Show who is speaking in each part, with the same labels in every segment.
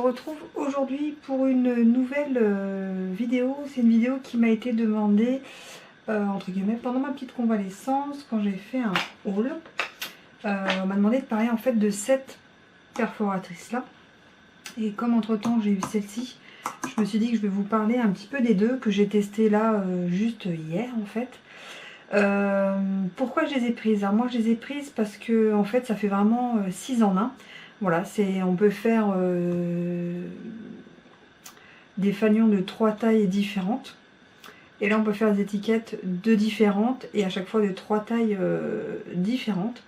Speaker 1: retrouve aujourd'hui pour une nouvelle vidéo. C'est une vidéo qui m'a été demandée entre guillemets pendant ma petite convalescence quand j'ai fait un haul. On m'a demandé de parler en fait de cette perforatrice là. Et comme entre temps j'ai eu celle-ci, je me suis dit que je vais vous parler un petit peu des deux que j'ai testé là juste hier en fait. Pourquoi je les ai prises? Alors moi je les ai prises parce que en fait ça fait vraiment 6 en 1. Voilà, on peut faire des fanions de 3 tailles différentes. Et là on peut faire des étiquettes de différentes et à chaque fois de 3 tailles différentes.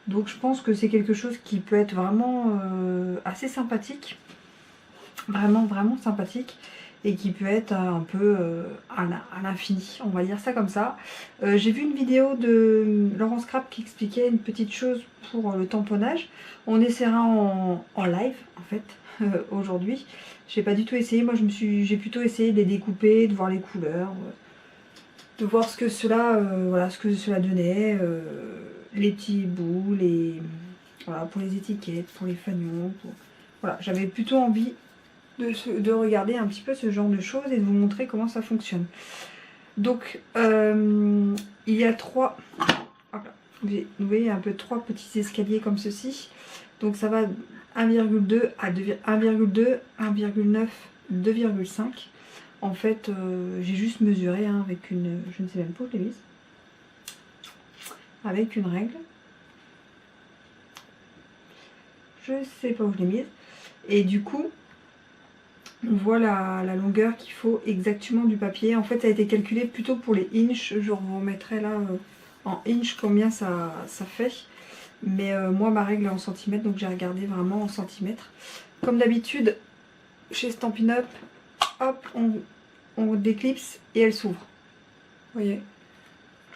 Speaker 1: Donc je pense que c'est quelque chose qui peut être vraiment assez sympathique. Vraiment sympathique. Et qui peut être un peu à l'infini, on va dire ça comme ça. J'ai vu une vidéo de Laurence Crap qui expliquait une petite chose pour le tamponnage. On essaiera en live en fait aujourd'hui. J'ai pas du tout essayé, moi j'ai plutôt essayé de les découper, de voir les couleurs, de voir ce que cela, voilà, ce que cela donnait, les petits bouts, voilà, pour les étiquettes, pour les fanions, voilà, j'avais plutôt envie de regarder un petit peu ce genre de choses et de vous montrer comment ça fonctionne. Donc il y a trois, vous voyez un peu 3 petits escaliers comme ceci. Donc ça va 1,2 à 1,2, 1,9, 2,5. En fait j'ai juste mesuré hein, avec une, je ne sais même pas où je l'ai mise, avec une règle. Je sais pas où je l'ai mise. Et du coup on voit la longueur qu'il faut exactement du papier. En fait, ça a été calculé plutôt pour les inches. Je vous remettrai là en inches combien ça fait. Mais moi, ma règle est en centimètres, donc j'ai regardé vraiment en centimètres. Comme d'habitude, chez Stampin' Up, hop, on déclipse et elle s'ouvre. Vous voyez,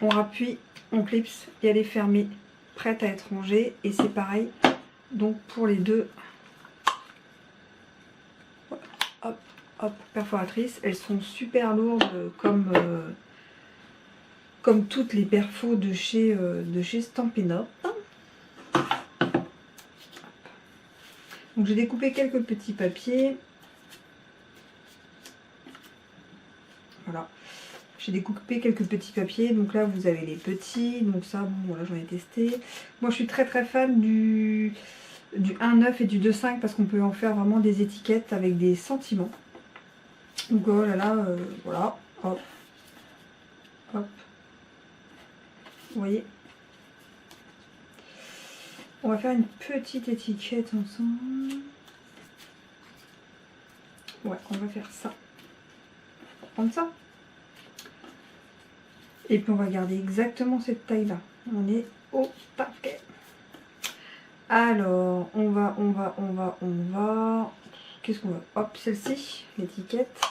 Speaker 1: on rappuie, on clipse et elle est fermée, prête à être rangée. Et c'est pareil, donc pour les deux. Hop, hop, perforatrices. Elles sont super lourdes comme toutes les perfos de chez Stampin' Up. Donc j'ai découpé quelques petits papiers. Voilà. J'ai découpé quelques petits papiers. Donc là vous avez les petits. Donc ça, bon voilà, j'en ai testé. Moi je suis très fan du 1,9 et du 2,5 parce qu'on peut en faire vraiment des étiquettes avec des sentiments. Donc oh là là, voilà, hop, hop, vous voyez. On va faire une petite étiquette ensemble. Ouais, on va faire ça. On va prendre ça. Et puis on va garder exactement cette taille-là. On est au paquet. Alors, on va. Qu'est-ce qu'on va? Hop, celle-ci, l'étiquette.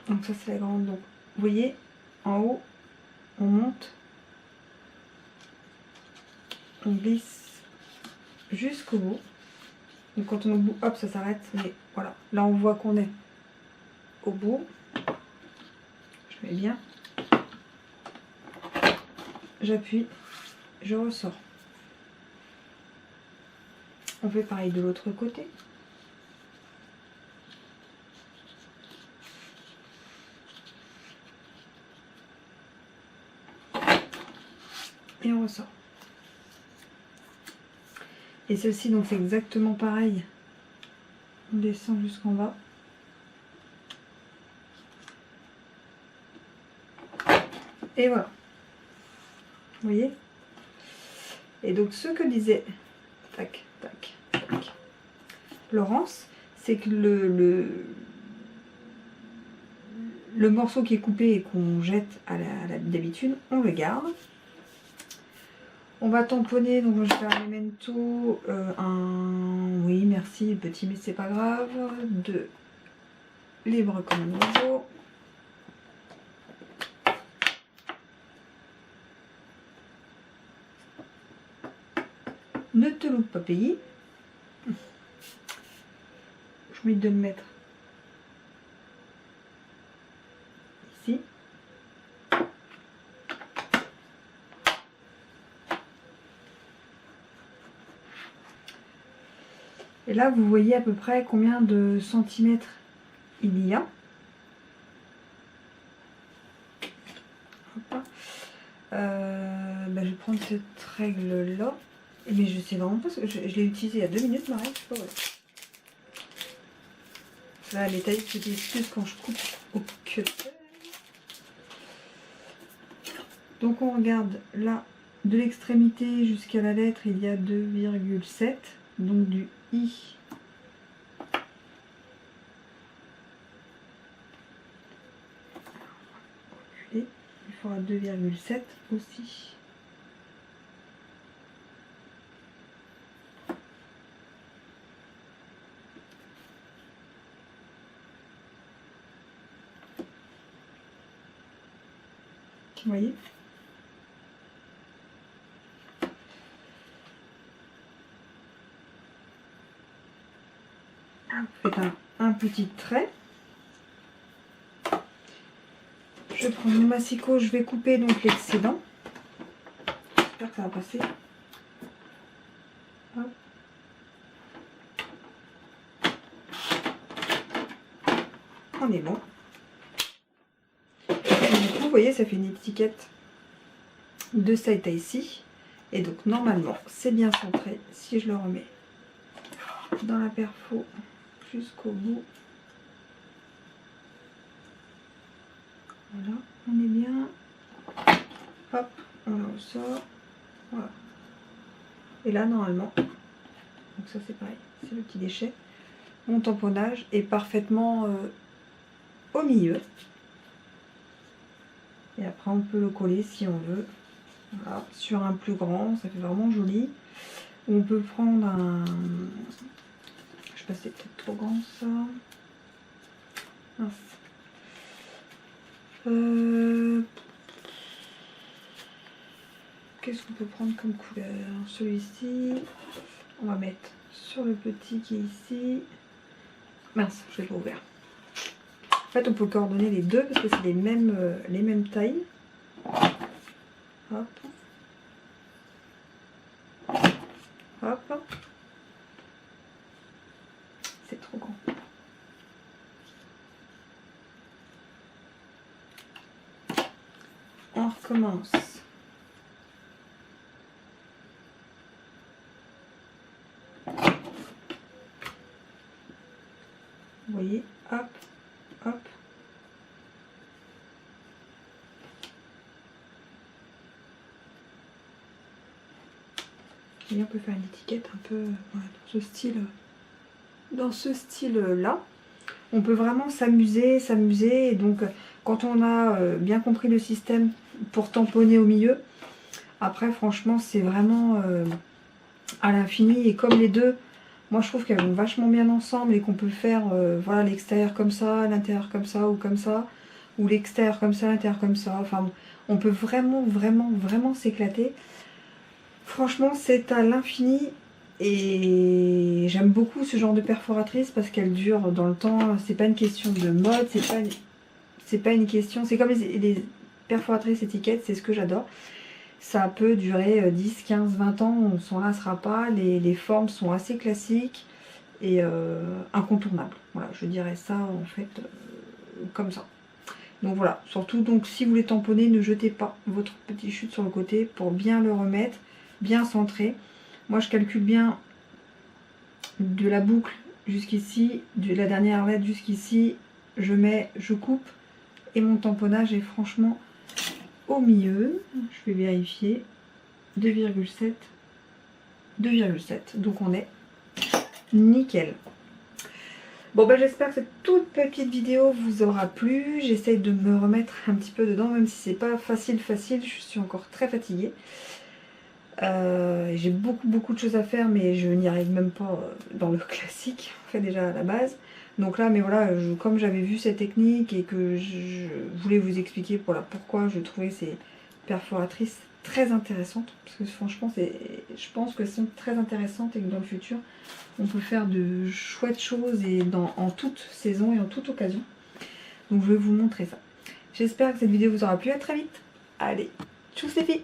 Speaker 1: Donc ça c'est la grande. Donc, vous voyez, en haut, on monte. On glisse jusqu'au bout. Donc quand on est au bout, hop, ça s'arrête. Mais voilà, là on voit qu'on est au bout. Je mets bien. J'appuie, je ressors. On fait pareil de l'autre côté. Et on ressort. Et celle-ci, donc c'est exactement pareil. On descend jusqu'en bas. Et voilà. Vous voyez? Et donc ce que disait tac, tac, tac, Laurence, c'est que le morceau qui est coupé et qu'on jette d'habitude, on le garde. On va tamponner, donc je vais faire un memento, oui merci petit mais c'est pas grave, 2 libre comme un oiseau. Ne te loupe pas pays. Je vais de le mettre ici. Et là, vous voyez à peu près combien de centimètres il y a. Je vais prendre cette règle là. Mais je sais vraiment pas, je l'ai utilisé il y a 2 minutes ma règle, je sais pas, ouais. Là, les tailles que j'utilise plus quand je coupe au cutter. Donc on regarde là, de l'extrémité jusqu'à la lettre, il y a 2,7. Donc du I. Il faudra 2,7 aussi. Vous voyez? Vous faites un petit trait. Je prends mon massicot, je vais couper donc l'excédent. J'espère que ça va passer. Hop. On est bon. Et du coup, vous voyez, ça fait une étiquette de cette taille-ci. Et donc, normalement, c'est bien centré si je le remets dans la perfo jusqu'au bout. Voilà, on est bien. Hop, on le ressort. Voilà. Et là, normalement, donc ça c'est pareil, c'est le petit déchet. Mon tamponnage est parfaitement au milieu. Et après, on peut le coller si on veut. Voilà, sur un plus grand, ça fait vraiment joli. On peut prendre un... Je sais pas si c'est peut-être trop grand ça. Mince. Qu'est-ce qu'on peut prendre comme couleur? Celui-ci, on va mettre sur le petit qui est ici. Mince, je l'ai pas ouvert. En fait, on peut coordonner les deux parce que c'est les mêmes tailles. Hop. Hop. C'est trop grand. On recommence. Vous voyez, hop, hop. Et on peut faire une étiquette un peu voilà, dans ce style-là. On peut vraiment s'amuser. Et donc, quand on a bien compris le système pour tamponner au milieu, après, franchement, c'est vraiment à l'infini. Et comme les deux, moi, je trouve qu'elles vont vachement bien ensemble et qu'on peut faire voilà, l'extérieur comme ça, l'intérieur comme ça, ou l'extérieur comme ça, l'intérieur comme ça. Enfin, on peut vraiment s'éclater. Franchement, c'est à l'infini. Et j'aime beaucoup ce genre de perforatrice parce qu'elle dure dans le temps. C'est pas une question de mode, c'est pas une question. C'est comme les perforatrices étiquettes, c'est ce que j'adore. Ça peut durer 10, 15, 20 ans, on s'en lassera pas. Les formes sont assez classiques et incontournables. Voilà, je dirais ça en fait comme ça. Donc voilà, surtout donc si vous voulez tamponner, ne jetez pas votre petit chute sur le côté pour bien le remettre, bien centrer. Moi je calcule bien de la boucle jusqu'ici, de la dernière lettre jusqu'ici, je coupe et mon tamponnage est franchement au milieu. Je vais vérifier. 2,7. 2,7. Donc on est nickel. Bon ben j'espère que cette toute petite vidéo vous aura plu. J'essaye de me remettre un petit peu dedans, même si c'est pas facile. Je suis encore très fatiguée. J'ai beaucoup de choses à faire, mais je n'y arrive même pas dans le classique, en fait déjà à la base. Donc là, mais voilà, comme j'avais vu cette technique et que je voulais vous expliquer pourquoi je trouvais ces perforatrices très intéressantes, parce que franchement, je pense qu'elles sont très intéressantes et que dans le futur, on peut faire de chouettes choses et en toute saison et en toute occasion. Donc je vais vous montrer ça. J'espère que cette vidéo vous aura plu. À très vite. Allez, tchuss les filles!